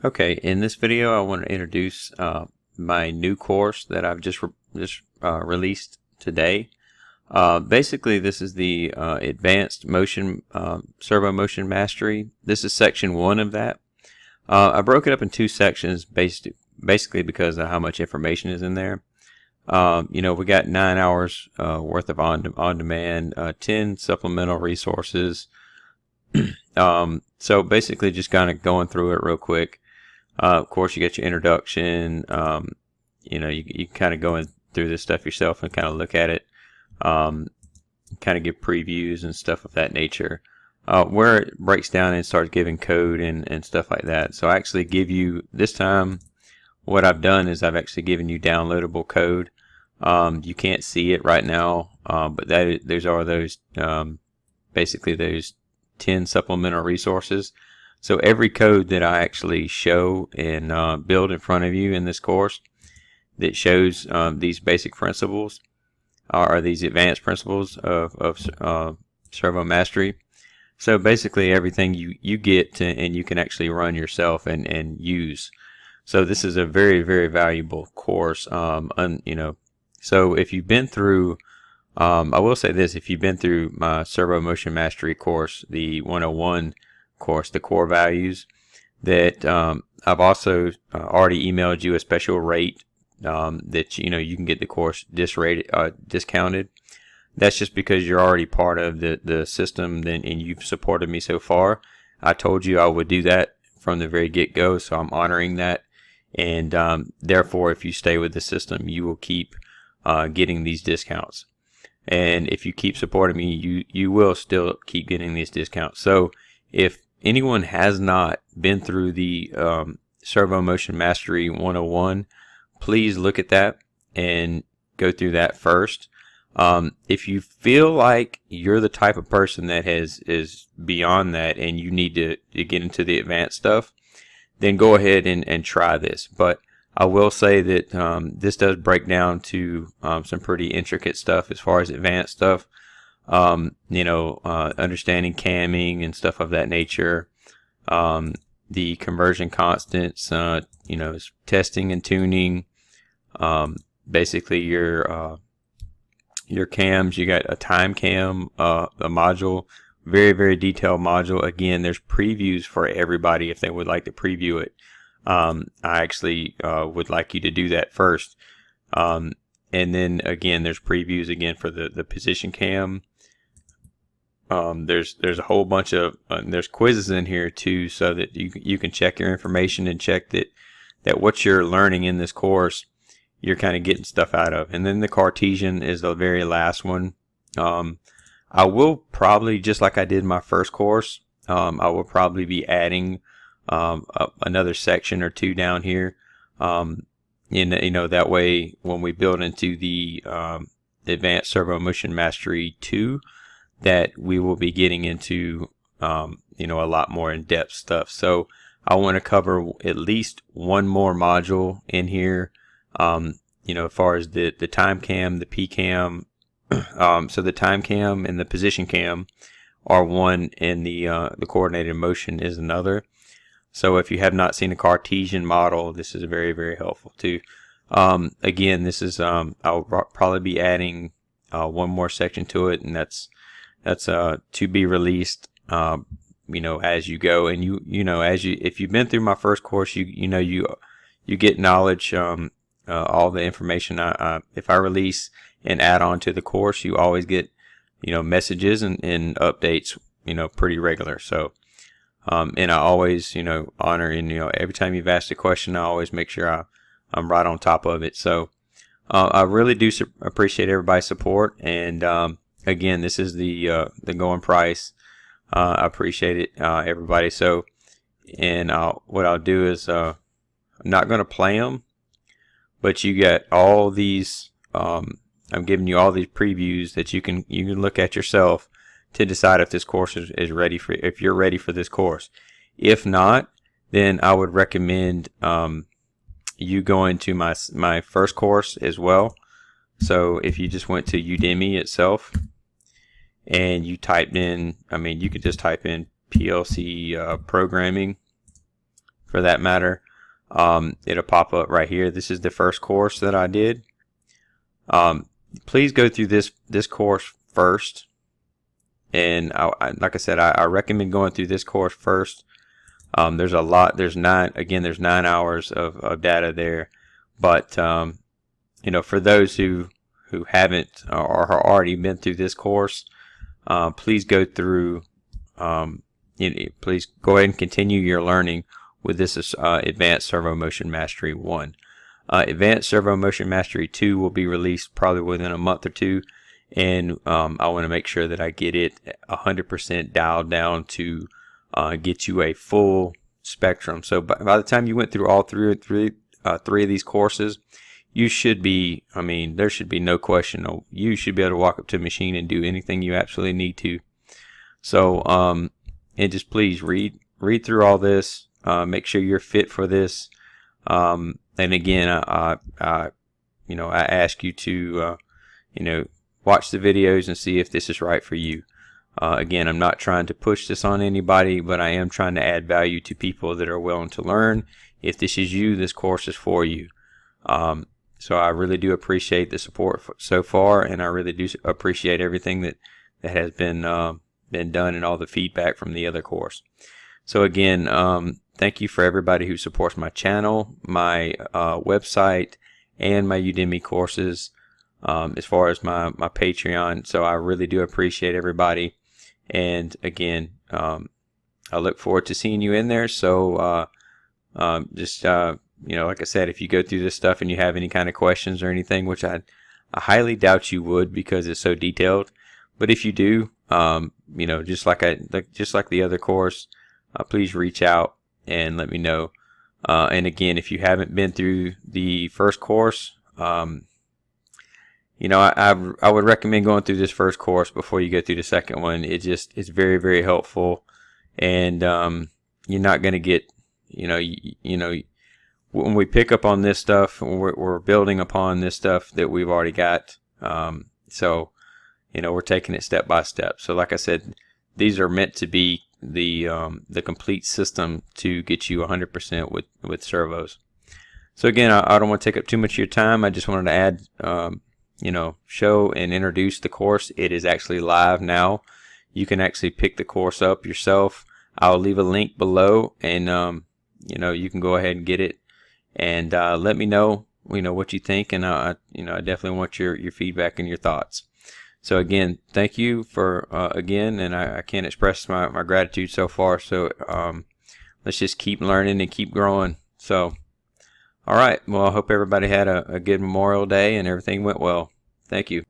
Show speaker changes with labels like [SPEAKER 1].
[SPEAKER 1] Okay, in this video I want to introduce my new course that I've just released today. Basically, this is the Advanced Motion Servo Motion Mastery. This is section 1 of that. I broke it up in 2 sections basically because of how much information is in there. We got 9 hours worth of on-demand, 10 supplemental resources. So basically just kind of going through it real quick. Of course, you get your introduction. You kind of go in through this stuff yourself and kind of look at it. Kind of give previews and stuff of that nature. Where it breaks down and starts giving code and stuff like that. So I actually give you, this time, what I've done is I've actually given you downloadable code. You can't see it right now, but those basically those 10 supplemental resources. So every code that I actually show and build in front of you in this course that shows these basic principles or these advanced principles of servo mastery. So basically everything you get to, and you can actually run yourself and use. So this is a very, very valuable course. So if you've been through, I will say this, if you've been through my Servo Motion Mastery course, the 101 course, the core values, that I've also already emailed you a special rate that you can get the course discounted. That's just because you're already part of the system and you've supported me so far. I told you I would do that from the very get-go, so I'm honoring that. And therefore, if you stay with the system, you will keep getting these discounts. And if you keep supporting me, you will still keep getting these discounts. So if anyone has not been through the Servo Motion Mastery 101, please look at that and go through that first. If you feel like you're the type of person that is beyond that and you need to get into the advanced stuff, then go ahead and try this. But I will say that this does break down to some pretty intricate stuff as far as advanced stuff. Understanding camming and stuff of that nature. The conversion constants, testing and tuning. Basically your cams, you got a time cam, a module, very, very detailed module. Again, there's previews for everybody if they would like to preview it. I actually would like you to do that first. And then again, there's previews again for the position cam. There's a whole bunch of there's quizzes in here too, so that you can check your information and check that what you're learning in this course, you're kind of getting stuff out of. And then the Cartesian is the very last one. I will probably, just like I did in my first course, I will probably be adding another section or 2 down here. That way when we build into the Advanced Servo Motion Mastery 2, that we will be getting into a lot more in-depth stuff. So I want to cover at least one more module in here. As far as the time cam, the P cam. So the time cam and the position cam are one, and the coordinated motion is another. So if you have not seen a Cartesian model, this is very, very helpful too. Again, this is I'll probably be adding one more section to it, and that's to be released as you go. And if you've been through my first course, you get knowledge, all the information. If I release and add on to the course, you always get messages and updates pretty regular. So and I always honor, and every time you've asked a question, I always make sure I'm right on top of it. So I really do appreciate everybody's support. And again, this is the going price. I appreciate it, everybody. So, and what I'll do is I'm not going to play them, but you get all these. I'm giving you all these previews that you can look at yourself to decide if this course is ready for, if you're ready for this course. If not, then I would recommend you going to my first course as well. So if you just went to Udemy itself and you typed in, you could just type in PLC programming for that matter. It'll pop up right here. This is the first course that I did. Please go through this course first, and like I said, I recommend going through this course first. There's a lot. There's 9 hours of data there, but you know, for those who haven't or have already been through this course, please go through. Please go ahead and continue your learning with this Advanced Servo Motion Mastery 1. Advanced Servo Motion Mastery 2 will be released probably within a month or two, and I want to make sure that I get it 100% dialed down to get you a full spectrum. So by the time you went through all three of these courses, you should be, I mean, there should be no question. You should be able to walk up to a machine and do anything you absolutely need to. So, and just please read through all this. Make sure you're fit for this. And again, I ask you to, watch the videos and see if this is right for you. Again, I'm not trying to push this on anybody, but I am trying to add value to people that are willing to learn. If this is you, this course is for you. So I really do appreciate the support so far, and I really do appreciate everything that has been done and all the feedback from the other course. So again, thank you for everybody who supports my channel, my website, and my Udemy courses, as far as my Patreon. So I really do appreciate everybody. And again, I look forward to seeing you in there. So like I said, if you go through this stuff and you have any kind of questions or anything, which I highly doubt you would because it's so detailed, but if you do, just like the other course, please reach out and let me know. And again, if you haven't been through the first course, I would recommend going through this first course before you go through the second one. It's very, very helpful, and you're not going to get, when we pick up on this stuff, we're building upon this stuff that we've already got. So we're taking it step by step. So like I said, these are meant to be the complete system to get you 100% with servos. So again, I don't want to take up too much of your time. I just wanted to add, show and introduce the course. It is actually live now. You can actually pick the course up yourself. I'll leave a link below, and you can go ahead and get it, and let me know what you think, and I definitely want your feedback and your thoughts. So again, thank you for again, and I can't express my gratitude so far. So let's just keep learning and keep growing. So all right, well, I hope everybody had a good Memorial Day and everything went well. Thank you.